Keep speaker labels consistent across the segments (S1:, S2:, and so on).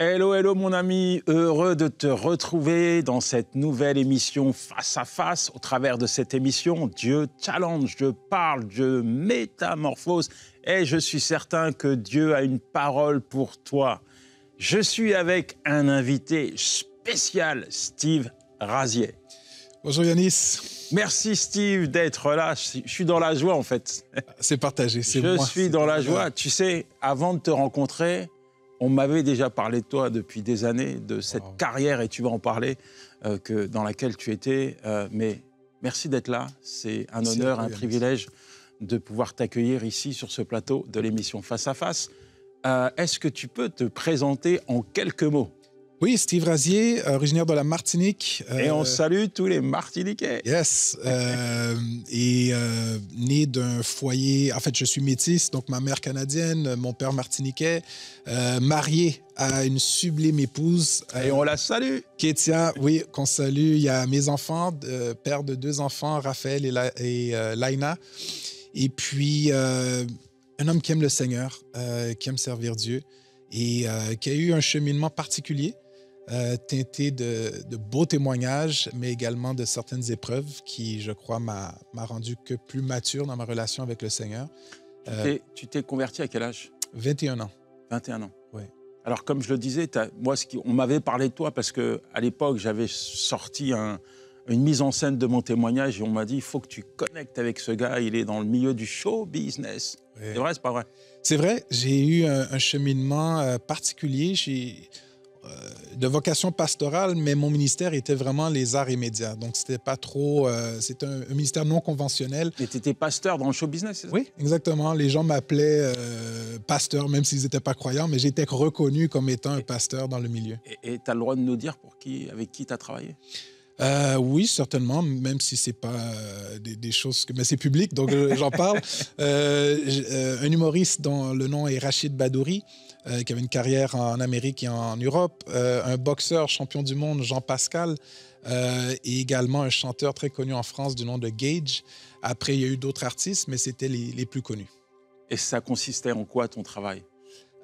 S1: Hello, hello mon ami, heureux de te retrouver dans cette nouvelle émission Face à Face. Au travers de cette émission, Dieu challenge, Dieu parle, Dieu métamorphose et je suis certain que Dieu a une parole pour toi. Je suis avec un invité spécial, Steve Razier.
S2: Bonjour Yanis.
S1: Merci Steve d'être là, je suis dans la joie en fait.
S2: C'est partagé, c'est moi.
S1: Je suis dans la joie, tu sais, avant de te rencontrer, on m'avait déjà parlé de toi depuis des années, de cette carrière, et tu vas en parler, dans laquelle tu étais. Mais merci d'être là. C'est un honneur, un privilège de pouvoir t'accueillir ici sur ce plateau de l'émission Face à Face. Est-ce que tu peux te présenter en quelques mots ?
S2: Oui, Steve Razier, originaire de la Martinique.
S1: Et on salue tous les Martiniquais.
S2: Yes. Né d'un foyer... En fait, je suis métisse, donc ma mère canadienne, mon père martiniquais, marié à une sublime épouse.
S1: Et on la salue.
S2: Kétia, oui, qu'on salue. Il y a mes enfants, père de 2 enfants, Raphaël et Laina. Et puis, un homme qui aime le Seigneur, qui aime servir Dieu et qui a eu un cheminement particulier. Teinté de beaux témoignages, mais également de certaines épreuves qui, je crois, m'a rendu que plus mature dans ma relation avec le Seigneur.
S1: Tu t'es converti à quel âge ?
S2: 21 ans.
S1: 21 ans.
S2: Oui.
S1: Alors, comme je le disais, on m'avait parlé de toi parce qu'à l'époque, j'avais sorti une mise en scène de mon témoignage et on m'a dit, il faut que tu connectes avec ce gars, il est dans le milieu du show business. Oui. C'est vrai, c'est pas vrai ?
S2: C'est vrai, j'ai eu un cheminement particulier. De vocation pastorale, mais mon ministère était vraiment les arts et médias. Donc, c'était pas trop... c'est un ministère non conventionnel.
S1: Et tu étais pasteur dans le show business, c'est ça ?
S2: Oui, exactement. Les gens m'appelaient pasteur, même s'ils n'étaient pas croyants, mais j'étais reconnu comme étant un pasteur dans le milieu.
S1: Et tu as le droit de nous dire avec qui tu as travaillé ?
S2: Oui, certainement, même si ce n'est pas des choses... Mais c'est public, donc j'en parle. Un humoriste dont le nom est Rachid Badouri, qui avait une carrière en Amérique et en Europe. Un boxeur champion du monde, Jean Pascal. Et également un chanteur très connu en France du nom de Gage. Après, il y a eu d'autres artistes, mais c'était les plus connus.
S1: Et ça consistait en quoi, ton travail ?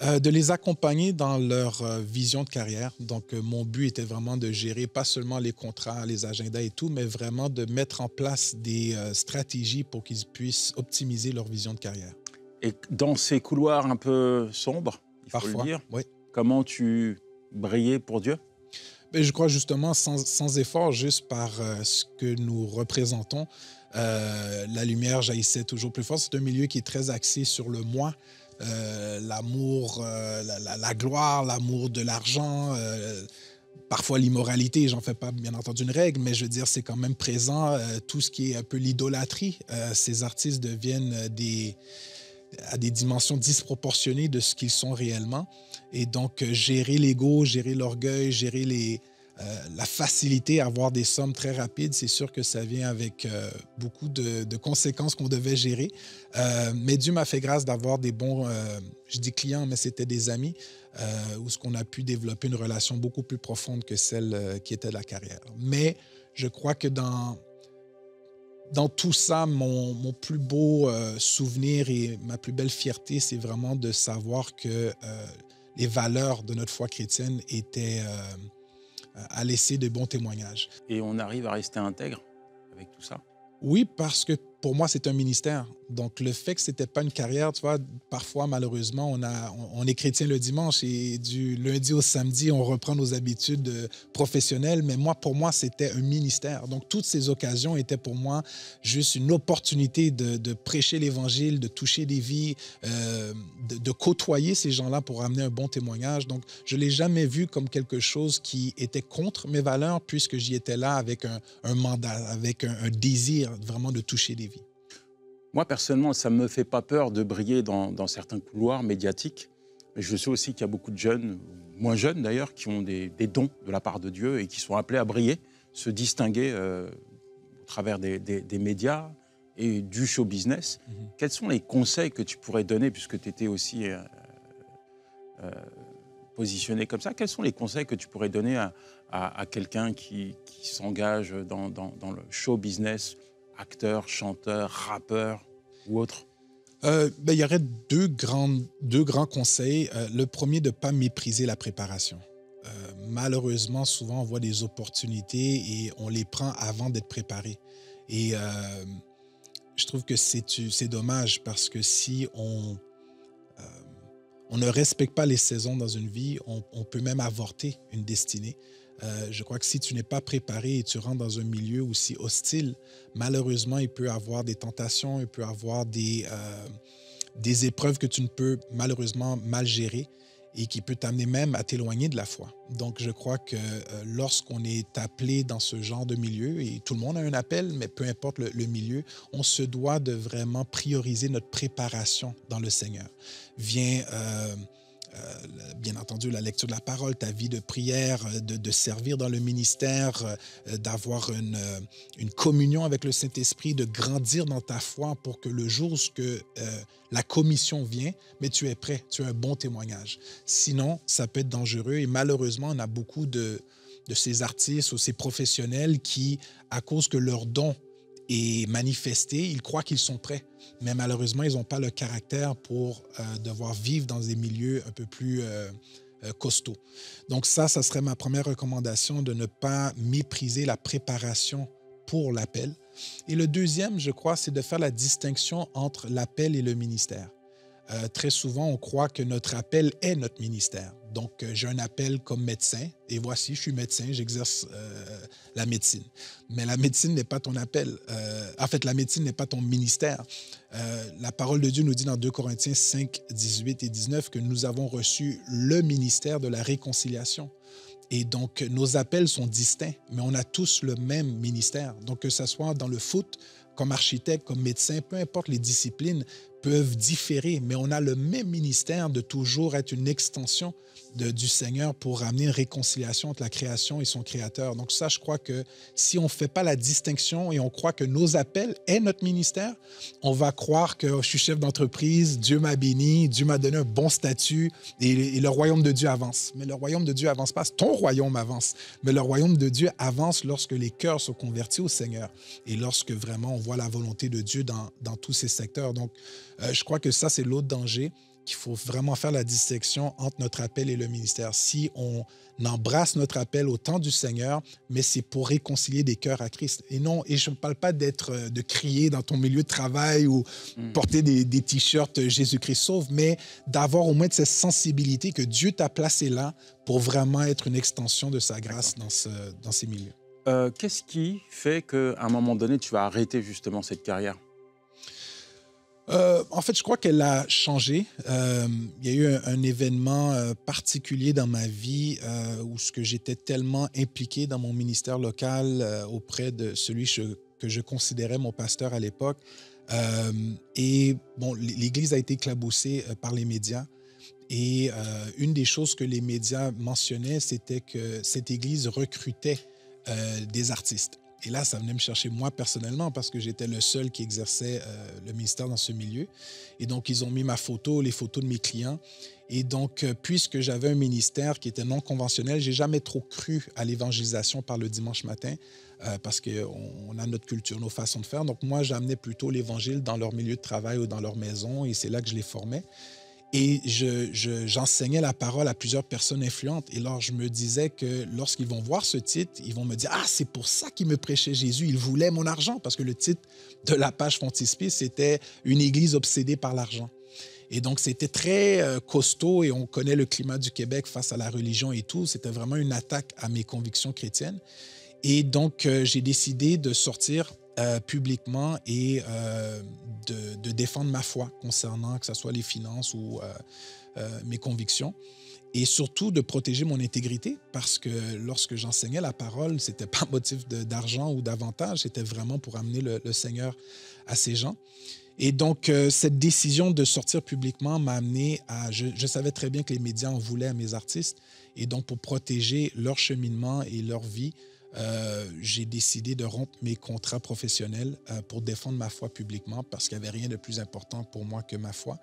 S2: De les accompagner dans leur vision de carrière. Donc, mon but était vraiment de gérer pas seulement les contrats, les agendas et tout, mais vraiment de mettre en place des stratégies pour qu'ils puissent optimiser leur vision de carrière.
S1: Et dans ces couloirs un peu sombres, il faut
S2: Parfois,
S1: le dire,
S2: oui.
S1: Comment tu brillais pour Dieu ?
S2: Mais je crois justement sans effort, juste par ce que nous représentons. La lumière jaillissait toujours plus fort. C'est un milieu qui est très axé sur le moi. L'amour, la gloire, l'amour de l'argent, parfois l'immoralité, j'en fais pas bien entendu une règle, mais je veux dire, c'est quand même présent, tout ce qui est un peu l'idolâtrie. Ces artistes deviennent à des dimensions disproportionnées de ce qu'ils sont réellement. Et donc, gérer l'ego, gérer l'orgueil, gérer la facilité à avoir des sommes très rapides, c'est sûr que ça vient avec beaucoup de conséquences qu'on devait gérer. Mais Dieu m'a fait grâce d'avoir des bons, je dis clients, mais c'était des amis, où ce qu'on a pu développer une relation beaucoup plus profonde que celle qui était de la carrière. Mais je crois que dans tout ça, mon plus beau souvenir et ma plus belle fierté, c'est vraiment de savoir que les valeurs de notre foi chrétienne étaient à laisser de bons témoignages.
S1: Et on arrive à rester intègre avec tout ça ?
S2: Oui, parce que pour moi, c'est un ministère. Donc, le fait que ce n'était pas une carrière, tu vois, parfois, malheureusement, on est chrétien le dimanche et du lundi au samedi, on reprend nos habitudes professionnelles. Mais pour moi, c'était un ministère. Donc, toutes ces occasions étaient pour moi juste une opportunité de prêcher l'Évangile, de toucher des vies, de côtoyer ces gens-là pour amener un bon témoignage. Donc, je ne l'ai jamais vu comme quelque chose qui était contre mes valeurs, puisque j'y étais là avec un mandat, avec un désir vraiment de toucher des vies.
S1: Moi, personnellement, ça ne me fait pas peur de briller dans certains couloirs médiatiques. Mais je sais aussi qu'il y a beaucoup de jeunes, moins jeunes d'ailleurs, qui ont des dons de la part de Dieu et qui sont appelés à briller, se distinguer au travers des médias et du show business. Quels sont les conseils que tu pourrais donner, puisque tu étais aussi positionné comme ça, quels sont les conseils que tu pourrais donner à quelqu'un qui s'engage dans le show business, acteur, chanteur, rappeur ou autre ?
S2: Il y aurait deux grands conseils. Le premier, de ne pas mépriser la préparation. Malheureusement, souvent, on voit des opportunités et on les prend avant d'être préparé. Et je trouve que c'est dommage parce que si on ne respecte pas les saisons dans une vie, on peut même avorter une destinée. Je crois que si tu n'es pas préparé et tu rentres dans un milieu aussi hostile, malheureusement, il peut y avoir des tentations, il peut y avoir des épreuves que tu ne peux malheureusement mal gérer et qui peut t'amener même à t'éloigner de la foi. Donc, je crois que lorsqu'on est appelé dans ce genre de milieu, et tout le monde a un appel, mais peu importe le milieu, on se doit de vraiment prioriser notre préparation dans le Seigneur. Vient bien entendu, la lecture de la parole, ta vie de prière, de servir dans le ministère, d'avoir une communion avec le Saint-Esprit, de grandir dans ta foi pour que le jour où la commission vient, mais tu es prêt, tu as un bon témoignage. Sinon, ça peut être dangereux et malheureusement, on a beaucoup de ces artistes ou ces professionnels qui, à cause que leur don est manifesté, ils croient qu'ils sont prêts. Mais malheureusement, ils n'ont pas le caractère pour devoir vivre dans des milieux un peu plus costauds. Donc ça serait ma première recommandation, de ne pas mépriser la préparation pour l'appel. Et le deuxième, je crois, c'est de faire la distinction entre l'appel et le ministère. Très souvent, on croit que notre appel est notre ministère. Donc, j'ai un appel comme médecin, et voici, je suis médecin, j'exerce la médecine. Mais la médecine n'est pas ton appel. En fait, la médecine n'est pas ton ministère. La parole de Dieu nous dit dans 2 Corinthiens 5, 18 et 19 que nous avons reçu le ministère de la réconciliation. Et donc, nos appels sont distincts, mais on a tous le même ministère. Donc, que ce soit dans le foot, comme architecte, comme médecin, peu importe les disciplines, peuvent différer, mais on a le même ministère de toujours être une extension du Seigneur pour amener une réconciliation entre la création et son Créateur. Donc ça, je crois que si on ne fait pas la distinction et on croit que nos appels est notre ministère, on va croire que je suis chef d'entreprise, Dieu m'a béni, Dieu m'a donné un bon statut et le royaume de Dieu avance. Mais le royaume de Dieu avance pas, ton royaume avance. Mais le royaume de Dieu avance lorsque les cœurs sont convertis au Seigneur et lorsque vraiment on voit la volonté de Dieu dans tous ces secteurs. Donc, je crois que ça, c'est l'autre danger, qu'il faut vraiment faire la distinction entre notre appel et le ministère. Si on embrasse notre appel au temps du Seigneur, mais c'est pour réconcilier des cœurs à Christ. Et non, et je ne parle pas de crier dans ton milieu de travail ou porter des t-shirts Jésus-Christ sauve, mais d'avoir au moins cette sensibilité que Dieu t'a placé là pour vraiment être une extension de sa grâce dans ces milieux.
S1: Qu'est-ce qui fait qu'à un moment donné, tu vas arrêter justement cette carrière ?
S2: En fait, je crois qu'elle a changé. Il y a eu un événement particulier dans ma vie où j'étais tellement impliqué dans mon ministère local auprès de celui que je considérais mon pasteur à l'époque. Et bon, l'Église a été éclaboussée par les médias. Et une des choses que les médias mentionnaient, c'était que cette Église recrutait des artistes. Et là, ça venait me chercher moi personnellement parce que j'étais le seul qui exerçait le ministère dans ce milieu. Et donc, ils ont mis ma photo, les photos de mes clients. Et donc, puisque j'avais un ministère qui était non conventionnel, j'ai jamais trop cru à l'évangélisation par le dimanche matin parce qu'on a notre culture, nos façons de faire. Donc, moi, j'amenais plutôt l'évangile dans leur milieu de travail ou dans leur maison et c'est là que je les formais. Et j'enseignais la parole à plusieurs personnes influentes. Et alors, je me disais que lorsqu'ils vont voir ce titre, ils vont me dire « Ah, c'est pour ça qu'il me prêchait Jésus. Il voulait mon argent. » Parce que le titre de la page frontispice, c'était « Une église obsédée par l'argent ». Et donc, c'était très costaud et on connaît le climat du Québec face à la religion et tout. C'était vraiment une attaque à mes convictions chrétiennes. Et donc, j'ai décidé de sortir publiquement et de défendre ma foi concernant que ce soit les finances ou mes convictions et surtout de protéger mon intégrité parce que lorsque j'enseignais la parole, ce n'était pas motif d'argent ou d'avantage, c'était vraiment pour amener le Seigneur à ces gens. Et donc, cette décision de sortir publiquement m'a amené à... Je savais très bien que les médias en voulaient à mes artistes et donc pour protéger leur cheminement et leur vie, j'ai décidé de rompre mes contrats professionnels pour défendre ma foi publiquement parce qu'il n'y avait rien de plus important pour moi que ma foi.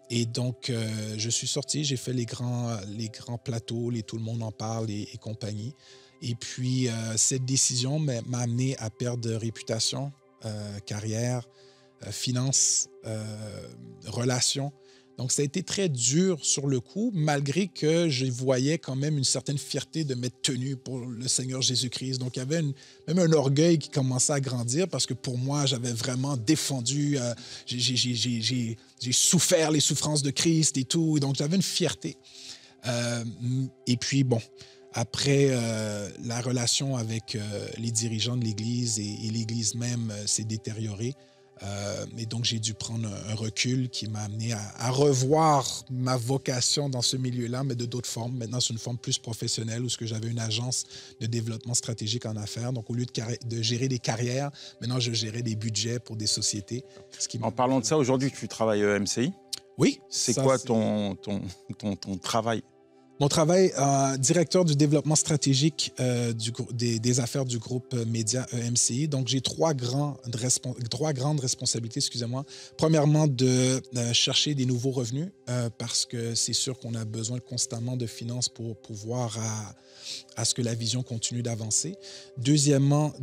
S2: Et donc, je suis sorti, j'ai fait les grands plateaux, Tout le monde en parle et compagnie. Et puis, cette décision m'a amené à perdre réputation, carrière, finances, relations. Donc, ça a été très dur sur le coup, malgré que je voyais quand même une certaine fierté de m'être tenu pour le Seigneur Jésus-Christ. Donc, il y avait même un orgueil qui commençait à grandir parce que pour moi, j'avais vraiment défendu, j'ai souffert les souffrances de Christ et tout. Donc, j'avais une fierté. Et puis, bon, après, la relation avec les dirigeants de l'Église et l'Église même s'est détériorée. Et donc, j'ai dû prendre un recul qui m'a amené à revoir ma vocation dans ce milieu-là, mais de d'autres formes. Maintenant, c'est une forme plus professionnelle où j'avais une agence de développement stratégique en affaires. Donc, au lieu de gérer des carrières, maintenant, je gérais des budgets pour des sociétés.
S1: En parlant de ça, aujourd'hui, tu travailles à MCI.
S2: Oui.
S1: C'est quoi ton travail?
S2: Mon travail, directeur du développement stratégique des affaires du groupe média EMCI. Donc, j'ai trois grandes responsabilités, excusez-moi. Premièrement, de chercher des nouveaux revenus parce que c'est sûr qu'on a besoin constamment de finances pour pouvoir à ce que la vision continue d'avancer. Deuxièmement,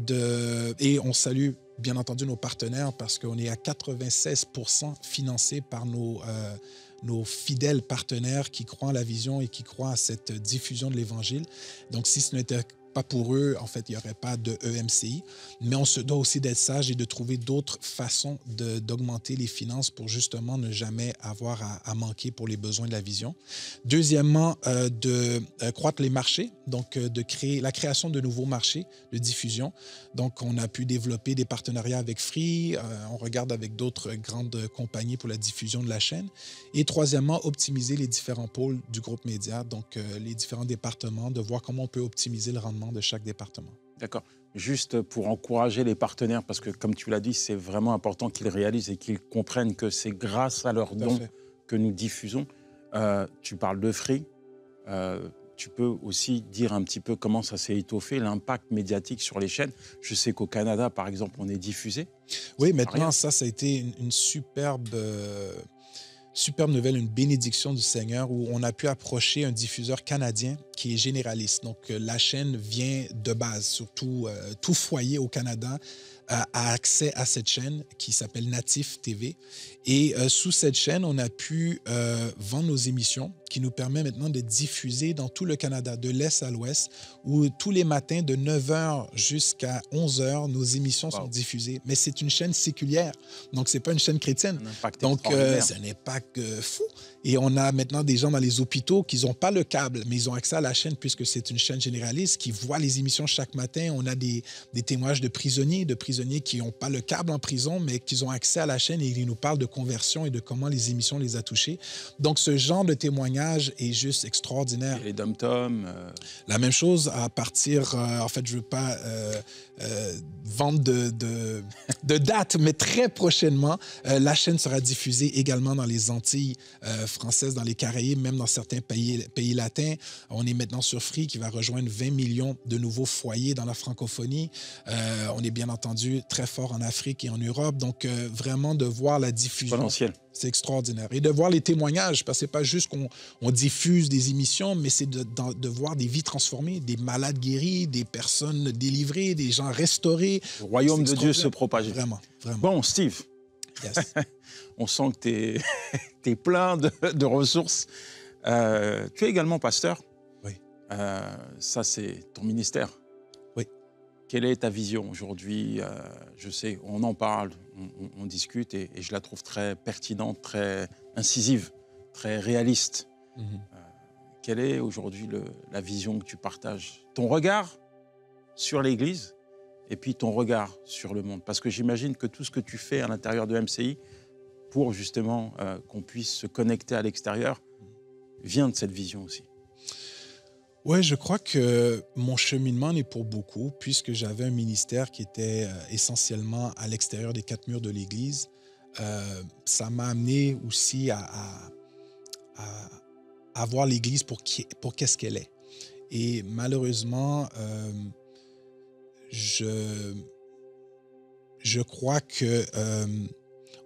S2: et on salue bien entendu nos partenaires parce qu'on est à 96% financés par nos fidèles partenaires qui croient en la vision et qui croient à cette diffusion de l'Évangile. Donc, si ce n'était pas pour eux, en fait, il n'y aurait pas de EMCI. Mais on se doit aussi d'être sage et de trouver d'autres façons d'augmenter les finances pour justement ne jamais avoir à manquer pour les besoins de la vision. Deuxièmement, de croître les marchés, donc de créer la création de nouveaux marchés de diffusion. Donc, on a pu développer des partenariats avec Free, on regarde avec d'autres grandes compagnies pour la diffusion de la chaîne. Et troisièmement, optimiser les différents pôles du groupe média, donc les différents départements, de voir comment on peut optimiser le rendement de chaque département.
S1: D'accord. Juste pour encourager les partenaires, parce que comme tu l'as dit, c'est vraiment important qu'ils réalisent et qu'ils comprennent que c'est grâce à leurs dons que nous diffusons. Tu parles de Free. Tu peux aussi dire un petit peu comment ça s'est étoffé, l'impact médiatique sur les chaînes. Je sais qu'au Canada, par exemple, on est diffusé.
S2: Oui, maintenant, ça a été une superbe nouvelle, une bénédiction du Seigneur où on a pu approcher un diffuseur canadien qui est généraliste. Donc, la chaîne vient de base, surtout tout foyer au Canada a accès à cette chaîne qui s'appelle Natif TV. Et sous cette chaîne, on a pu vendre nos émissions qui nous permet maintenant de diffuser dans tout le Canada, de l'Est à l'Ouest, où tous les matins de 9h jusqu'à 11h, nos émissions sont diffusées. Mais c'est une chaîne séculière, donc ce n'est pas une chaîne chrétienne. Donc, c'est un impact fou. Et on a maintenant des gens dans les hôpitaux qui n'ont pas le câble, mais ils ont accès à la chaîne puisque c'est une chaîne généraliste qui voit les émissions chaque matin. On a des témoignages de prisonniers qui n'ont pas le câble en prison, mais qui ont accès à la chaîne et ils nous parlent de conversion et de comment les émissions les a touchés. Donc, ce genre de témoignage est juste extraordinaire.
S1: Et les dom-toms
S2: La même chose à partir... en fait, je ne veux pas vendre de date, mais très prochainement, la chaîne sera diffusée également dans les Antilles françaises, dans les Caraïbes, même dans certains pays latins. On est maintenant sur Free qui va rejoindre 20 millions de nouveaux foyers dans la francophonie. On est bien entendu très fort en Afrique et en Europe. Donc, vraiment de voir la diffusion.
S1: Potentiel.
S2: C'est extraordinaire. Et de voir les témoignages, parce que ce n'est pas juste qu'on diffuse des émissions, mais c'est de voir des vies transformées, des malades guéris, des personnes délivrées, des gens restaurés.
S1: Le royaume de Dieu se propage.
S2: Vraiment, vraiment.
S1: Bon, Steve,
S2: yes.
S1: On sent que tu es plein de ressources. Tu es également pasteur.
S2: Oui.
S1: Ça, c'est ton ministère.
S2: Oui.
S1: Quelle est ta vision aujourd'hui? Je sais, on en parle, on discute et je la trouve très pertinente, très incisive, très réaliste. Quelle est aujourd'hui la vision que tu partages? Ton regard sur l'Église et puis ton regard sur le monde. Parce que j'imagine que tout ce que tu fais à l'intérieur de MCI, pour justement qu'on puisse se connecter à l'extérieur, vient de cette vision aussi.
S2: Oui, je crois que mon cheminement n'est pour beaucoup, puisque j'avais un ministère qui était essentiellement à l'extérieur des 4 murs de l'Église. Ça m'a amené aussi à voir l'Église pour qu'est-ce qu'elle est. Et malheureusement, je crois que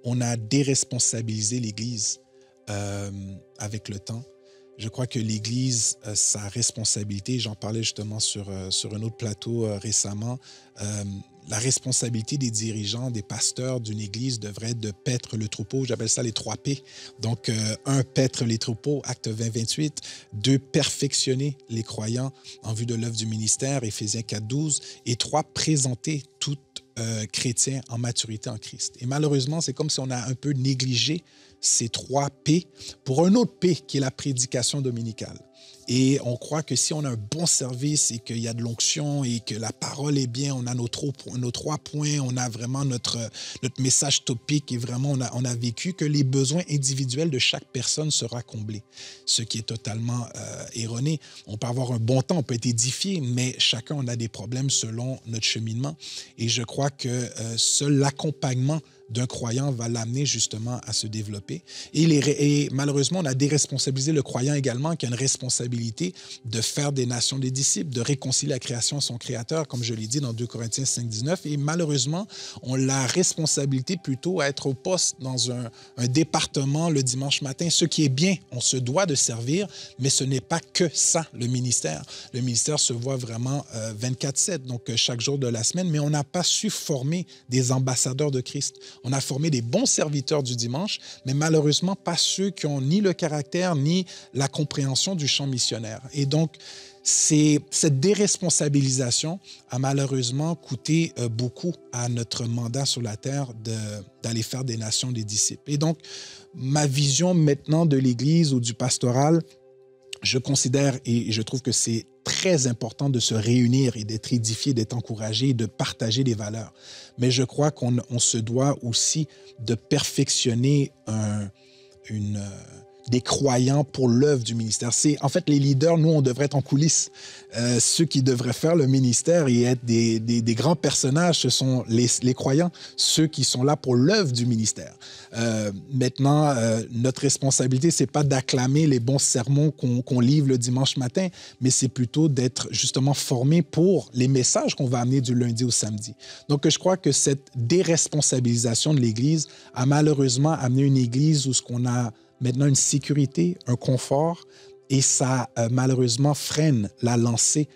S2: on a déresponsabilisé l'Église avec le temps. Je crois que l'Église, sa responsabilité, j'en parlais justement sur un autre plateau récemment, la responsabilité des dirigeants, des pasteurs d'une église devrait être de paître le troupeau. J'appelle ça les 3 P. Donc, 1, paître les troupeaux, Actes 20-28. 2, perfectionner les croyants en vue de l'œuvre du ministère, Éphésiens 4-12. Et 3, présenter tout chrétien en maturité en Christ. Et malheureusement, c'est comme si on a un peu négligé ces 3 P pour un autre P qui est la prédication dominicale. Et on croit que si on a un bon service et qu'il y a de l'onction et que la parole est bien, on a nos 3 points, on a vraiment notre message topique et vraiment on a vécu que les besoins individuels de chaque personne sera comblés. Ce qui est totalement erroné. On peut avoir un bon temps, on peut être édifié, mais chacun on a des problèmes selon notre cheminement. Et je crois que seul l'accompagnement d'un croyant va l'amener justement à se développer. Et malheureusement, on a déresponsabilisé le croyant également, qui a une responsabilité de faire des nations des disciples, de réconcilier la création à son Créateur, comme je l'ai dit dans 2 Corinthiens 5-19. Et malheureusement, on a la responsabilité plutôt à être au poste dans un département le dimanche matin. Ce qui est bien, on se doit de servir, mais ce n'est pas que ça, le ministère. Le ministère se voit vraiment 24/7, donc chaque jour de la semaine, mais on n'a pas su former des ambassadeurs de Christ. On a formé des bons serviteurs du dimanche, mais malheureusement pas ceux qui ont ni le caractère ni la compréhension du champ missionnaire. Et donc, cette déresponsabilisation a malheureusement coûté beaucoup à notre mandat sur la terre d'aller faire des nations des disciples. Et donc, ma vision maintenant de l'Église ou du pastoral, je considère et je trouve que c'est très important de se réunir et d'être édifié, d'être encouragé, de partager des valeurs. Mais je crois qu'on se doit aussi de perfectionner des croyants pour l'œuvre du ministère. En fait, les leaders, nous, on devrait être en coulisses. Ceux qui devraient faire le ministère et être des grands personnages, ce sont les croyants, ceux qui sont là pour l'œuvre du ministère. Maintenant, notre responsabilité, c'est pas d'acclamer les bons sermons qu'on livre le dimanche matin, mais c'est plutôt d'être justement formé pour les messages qu'on va amener du lundi au samedi. Donc, je crois que cette déresponsabilisation de l'Église a malheureusement amené une Église où ce qu'on a maintenant une sécurité, un confort, et ça malheureusement freine la lancée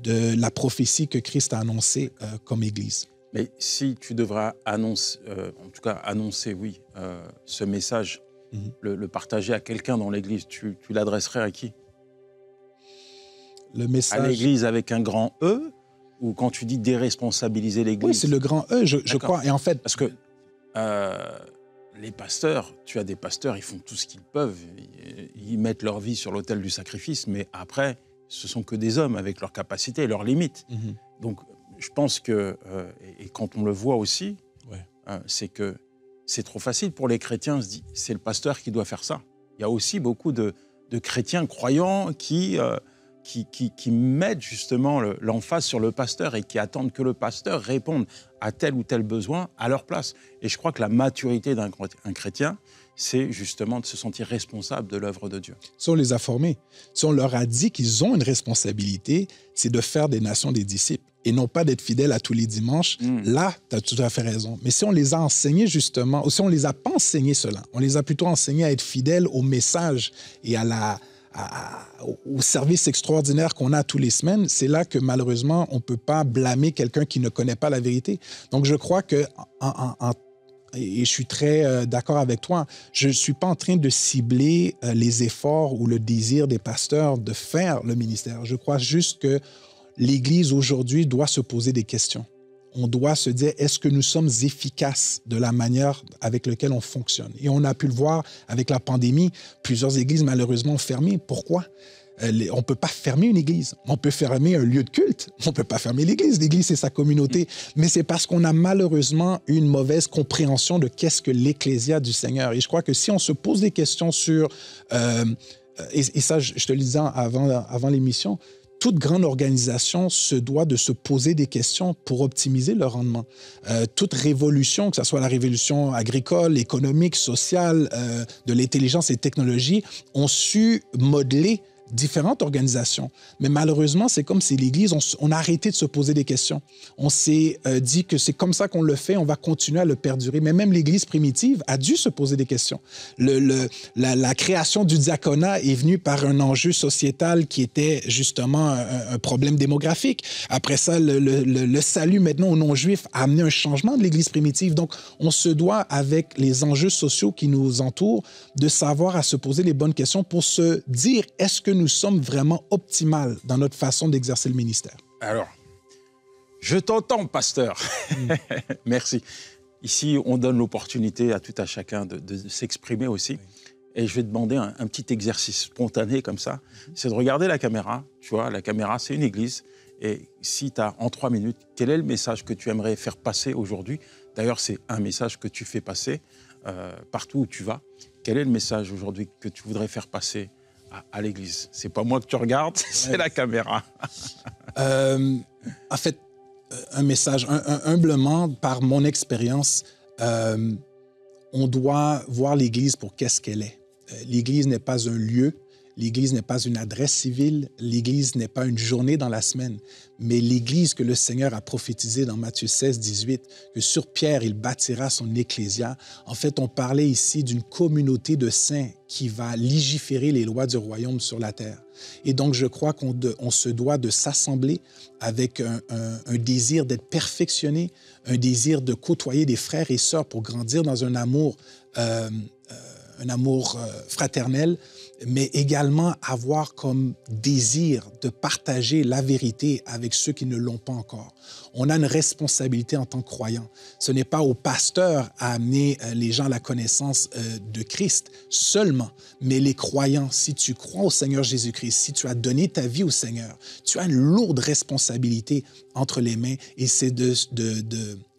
S2: de la prophétie que Christ a annoncée comme Église.
S1: Mais si tu devras annoncer, oui, ce message, le partager à quelqu'un dans l'Église, tu l'adresserais à qui?
S2: Le message...
S1: À l'Église avec un grand E, ou quand tu dis déresponsabiliser l'Église?
S2: Oui, c'est le grand E, je crois. Et en fait...
S1: Parce que les pasteurs, tu as des pasteurs, ils font tout ce qu'ils peuvent, ils mettent leur vie sur l'autel du sacrifice, mais après, ce sont que des hommes avec leurs capacités et leurs limites. Donc, je pense que, et quand on le voit aussi, c'est que c'est trop facile pour les chrétiens, c'est le pasteur qui doit faire ça. Il y a aussi beaucoup de chrétiens croyants qui mettent justement l'emphase sur le pasteur et qui attendent que le pasteur réponde à tel ou tel besoin à leur place. Et je crois que la maturité d'un chrétien, c'est justement de se sentir responsable de l'œuvre de Dieu.
S2: Si on les a formés, si on leur a dit qu'ils ont une responsabilité, c'est de faire des nations des disciples et non pas d'être fidèles à tous les dimanches. Là, tu as tout à fait raison. Mais si on les a enseignés justement, ou si on ne les a pas enseignés cela, on les a plutôt enseignés à être fidèles au message et au service extraordinaire qu'on a tous les semaines, c'est là que malheureusement, on ne peut pas blâmer quelqu'un qui ne connaît pas la vérité. Donc, je crois que, et je suis très d'accord avec toi, je ne suis pas en train de cibler les efforts ou le désir des pasteurs de faire le ministère. Je crois juste que l'Église aujourd'hui doit se poser des questions. On doit se dire, est-ce que nous sommes efficaces de la manière avec laquelle on fonctionne? Et on a pu le voir avec la pandémie, plusieurs églises malheureusement ont fermé. Pourquoi? On ne peut pas fermer une église. On peut fermer un lieu de culte. On ne peut pas fermer l'église. L'église, c'est sa communauté. Mais c'est parce qu'on a malheureusement une mauvaise compréhension de qu'est-ce que l'ecclésia du Seigneur. Et je crois que si on se pose des questions sur... et ça, je te le disais avant l'émission, toute grande organisation se doit de se poser des questions pour optimiser le rendement. Toute révolution, que ce soit la révolution agricole, économique, sociale, de l'intelligence et technologie, ont su modeler différentes organisations. Mais malheureusement, c'est comme si l'Église, on a arrêté de se poser des questions. On s'est dit que c'est comme ça qu'on le fait, on va continuer à le perdurer. Mais même l'Église primitive a dû se poser des questions. La création du diaconat est venue par un enjeu sociétal qui était justement un problème démographique. Après ça, le salut maintenant aux non-juifs a amené un changement de l'Église primitive. Donc, on se doit, avec les enjeux sociaux qui nous entourent, de savoir à se poser les bonnes questions pour se dire, est-ce que nous sommes vraiment optimales dans notre façon d'exercer le ministère?
S1: Alors, je t'entends, pasteur. Merci. Ici, on donne l'opportunité à tout à chacun de s'exprimer aussi. Oui. Et je vais te demander un petit exercice spontané comme ça. C'est de regarder la caméra. Tu vois, la caméra, c'est une église. Et si tu as en 3 minutes, quel est le message que tu aimerais faire passer aujourd'hui? D'ailleurs, c'est un message que tu fais passer partout où tu vas. Quel est le message aujourd'hui que tu voudrais faire passer à l'église? C'est pas moi que tu regardes, c'est la caméra.
S2: En fait, un message, humblement, par mon expérience, on doit voir l'Église pour qu'est-ce qu'elle est. L'Église n'est pas un lieu, l'Église n'est pas une adresse civile, l'Église n'est pas une journée dans la semaine, mais l'Église que le Seigneur a prophétisée dans Matthieu 16, 18, que sur Pierre, il bâtira son ecclésia. En fait, on parlait ici d'une communauté de saints qui va légiférer les lois du royaume sur la terre. Et donc, je crois qu'on se doit de s'assembler avec un désir d'être perfectionné, un désir de côtoyer des frères et sœurs pour grandir dans un amour fraternel, mais également avoir comme désir de partager la vérité avec ceux qui ne l'ont pas encore. On a une responsabilité en tant que croyants. Ce n'est pas au pasteur à amener les gens à la connaissance de Christ seulement, mais les croyants. Si tu crois au Seigneur Jésus-Christ, si tu as donné ta vie au Seigneur, tu as une lourde responsabilité entre les mains et c'est de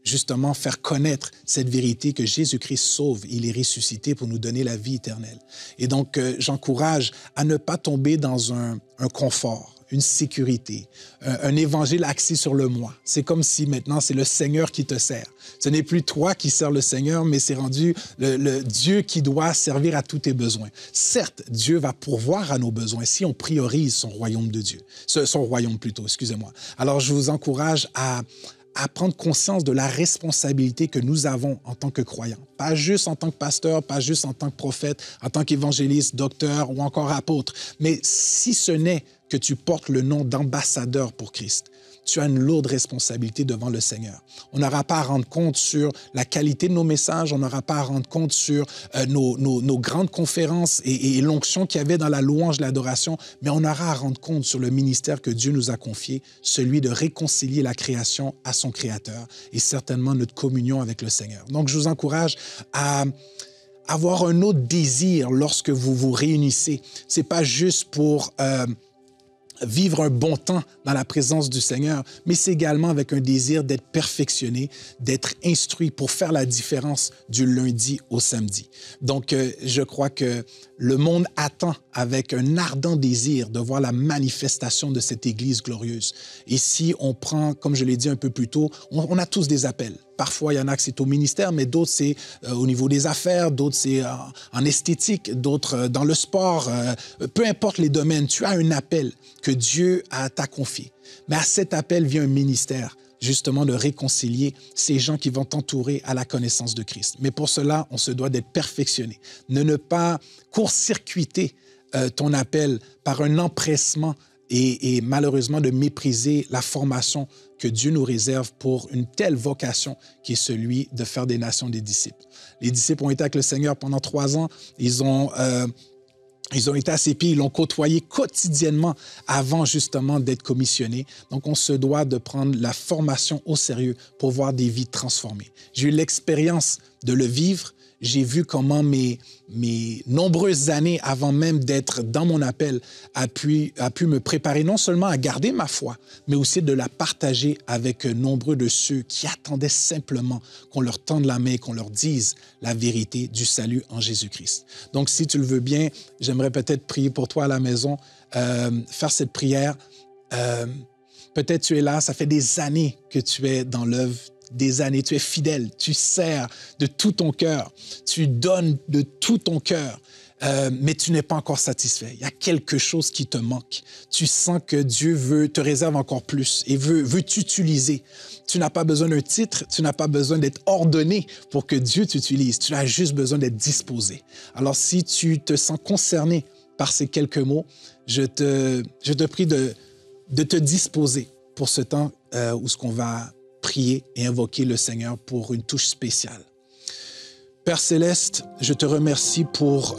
S2: justement faire connaître cette vérité que Jésus-Christ sauve, il est ressuscité pour nous donner la vie éternelle. Et donc, j'encourage à ne pas tomber dans un confort, une sécurité, un évangile axé sur le moi. C'est comme si maintenant, c'est le Seigneur qui te sert. Ce n'est plus toi qui sers le Seigneur, mais c'est rendu le Dieu qui doit servir à tous tes besoins. Certes, Dieu va pourvoir à nos besoins si on priorise son royaume de Dieu. Son royaume plutôt, excusez-moi. Alors, je vous encourage à prendre conscience de la responsabilité que nous avons en tant que croyants. Pas juste en tant que pasteur, pas juste en tant que prophète, en tant qu'évangéliste, docteur ou encore apôtre, mais si ce n'est que tu portes le nom d'ambassadeur pour Christ, tu as une lourde responsabilité devant le Seigneur. On n'aura pas à rendre compte sur la qualité de nos messages, on n'aura pas à rendre compte sur nos grandes conférences et l'onction qu'il y avait dans la louange et l'adoration, mais on aura à rendre compte sur le ministère que Dieu nous a confié, celui de réconcilier la création à son Créateur et certainement notre communion avec le Seigneur. Donc, je vous encourage à avoir un autre désir lorsque vous vous réunissez. Ce n'est pas juste pour vivre un bon temps dans la présence du Seigneur, mais c'est également avec un désir d'être perfectionné, d'être instruit pour faire la différence du lundi au samedi. Donc, je crois que le monde attend avec un ardent désir de voir la manifestation de cette Église glorieuse. Et si on prend, comme je l'ai dit un peu plus tôt, on a tous des appels. Parfois, il y en a que c'est au ministère, mais d'autres, c'est au niveau des affaires, d'autres, c'est en esthétique, d'autres dans le sport. Peu importe les domaines, tu as un appel que Dieu t'a confié. Mais à cet appel vient un ministère, justement de réconcilier ces gens qui vont t'entourer à la connaissance de Christ. Mais pour cela, on se doit d'être perfectionné. Ne pas court-circuiter ton appel par un empressement et malheureusement de mépriser la formation que Dieu nous réserve pour une telle vocation qui est celui de faire des nations des disciples. Les disciples ont été avec le Seigneur pendant 3 ans. Ils ont été à ses pieds, ils l'ont côtoyé quotidiennement avant justement d'être commissionnés. Donc, on se doit de prendre la formation au sérieux pour voir des vies transformées. J'ai eu l'expérience de le vivre. J'ai vu comment mes nombreuses années avant même d'être dans mon appel a pu me préparer non seulement à garder ma foi, mais aussi de la partager avec nombreux de ceux qui attendaient simplement qu'on leur tende la main et qu'on leur dise la vérité du salut en Jésus-Christ. Donc, si tu le veux bien, j'aimerais peut-être prier pour toi à la maison, faire cette prière. Peut-être tu es là, ça fait des années que tu es dans l'œuvre, des années, tu es fidèle, tu sers de tout ton cœur, tu donnes de tout ton cœur. mais tu n'es pas encore satisfait. Il y a quelque chose qui te manque. Tu sens que Dieu te réserve encore plus et veut t'utiliser. Tu n'as pas besoin d'un titre, tu n'as pas besoin d'être ordonné pour que Dieu t'utilise. Tu as juste besoin d'être disposé. Alors, si tu te sens concerné par ces quelques mots, je te prie de te disposer pour ce temps où ce qu'on va prier et invoquer le Seigneur pour une touche spéciale. Père Céleste, je te remercie pour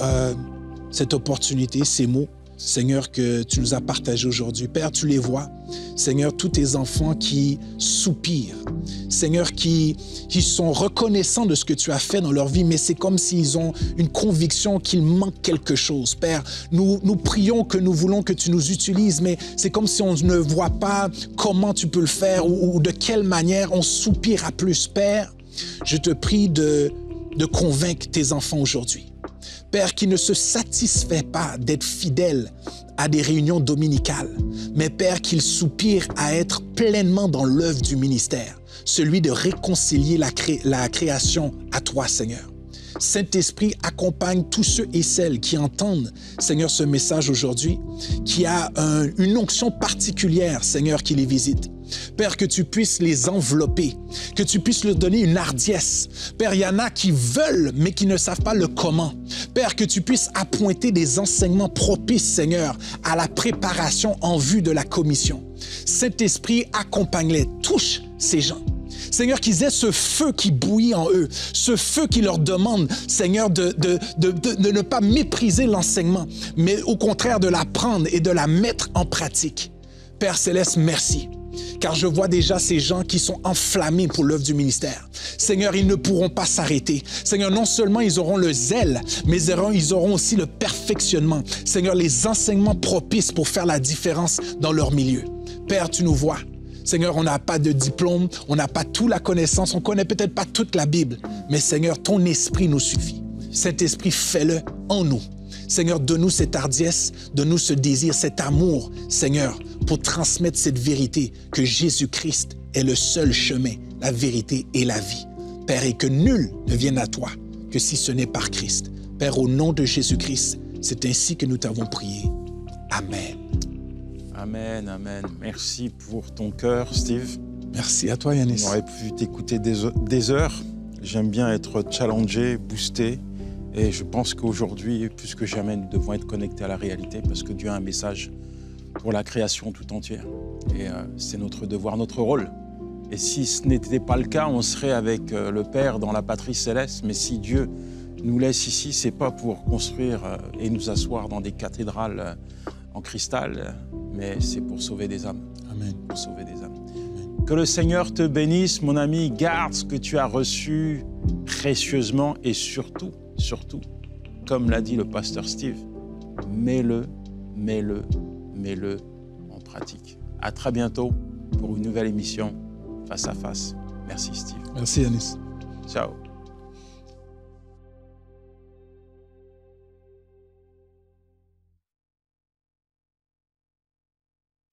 S2: cette opportunité, ces mots, Seigneur, que tu nous as partagés aujourd'hui. Père, tu les vois. Seigneur, tous tes enfants qui soupirent. Seigneur, qui sont reconnaissants de ce que tu as fait dans leur vie, mais c'est comme s'ils ont une conviction qu'il manque quelque chose. Père, nous prions que nous voulons que tu nous utilises, mais c'est comme si on ne voit pas comment tu peux le faire ou de quelle manière on soupire à plus. Père, je te prie de convaincre tes enfants aujourd'hui. Père, qui ne se satisfait pas d'être fidèle à des réunions dominicales, mais Père, qu'il soupire à être pleinement dans l'œuvre du ministère, celui de réconcilier la création à toi, Seigneur. Saint-Esprit, accompagne tous ceux et celles qui entendent, Seigneur, ce message aujourd'hui, qui a une onction particulière, Seigneur, qui les visite. Père, que tu puisses les envelopper, que tu puisses leur donner une hardiesse. Père, il y en a qui veulent, mais qui ne savent pas le comment. Père, que tu puisses appointer des enseignements propices, Seigneur, à la préparation en vue de la commission. Saint-Esprit, accompagne-les, touche ces gens. Seigneur, qu'ils aient ce feu qui bouillit en eux, ce feu qui leur demande, Seigneur, de ne pas mépriser l'enseignement, mais au contraire de l'apprendre et de la mettre en pratique. Père Céleste, merci. Car je vois déjà ces gens qui sont enflammés pour l'œuvre du ministère. Seigneur, ils ne pourront pas s'arrêter. Seigneur, non seulement ils auront le zèle, mais ils auront aussi le perfectionnement. Seigneur, les enseignements propices pour faire la différence dans leur milieu. Père, tu nous vois. Seigneur, on n'a pas de diplôme, on n'a pas toute la connaissance, on ne connaît peut-être pas toute la Bible, mais Seigneur, ton esprit nous suffit. Saint-Esprit, fais-le en nous. Seigneur, donne-nous cette hardiesse, donne-nous ce désir, cet amour, Seigneur, pour transmettre cette vérité que Jésus-Christ est le seul chemin, la vérité et la vie. Père, et que nul ne vienne à toi que si ce n'est par Christ. Père, au nom de Jésus-Christ, c'est ainsi que nous t'avons prié. Amen.
S1: Amen, amen. Merci pour ton cœur, Steve.
S2: Merci à toi, Yanis.
S1: On aurait pu t'écouter des heures. J'aime bien être challengé, boosté. Et je pense qu'aujourd'hui, plus que jamais, nous devons être connectés à la réalité parce que Dieu a un message pour la création tout entière. Et c'est notre devoir, notre rôle. Et si ce n'était pas le cas, on serait avec le Père dans la patrie céleste. Mais si Dieu nous laisse ici, c'est pas pour construire et nous asseoir dans des cathédrales en cristal, mais c'est pour sauver des âmes.
S2: Amen.
S1: Pour sauver des âmes. Amen. Que le Seigneur te bénisse, mon ami. Garde ce que tu as reçu précieusement et surtout, comme l'a dit le pasteur Steve, mets-le en pratique. À très bientôt pour une nouvelle émission Face à Face. Merci Steve.
S2: Merci Yanis.
S1: Ciao.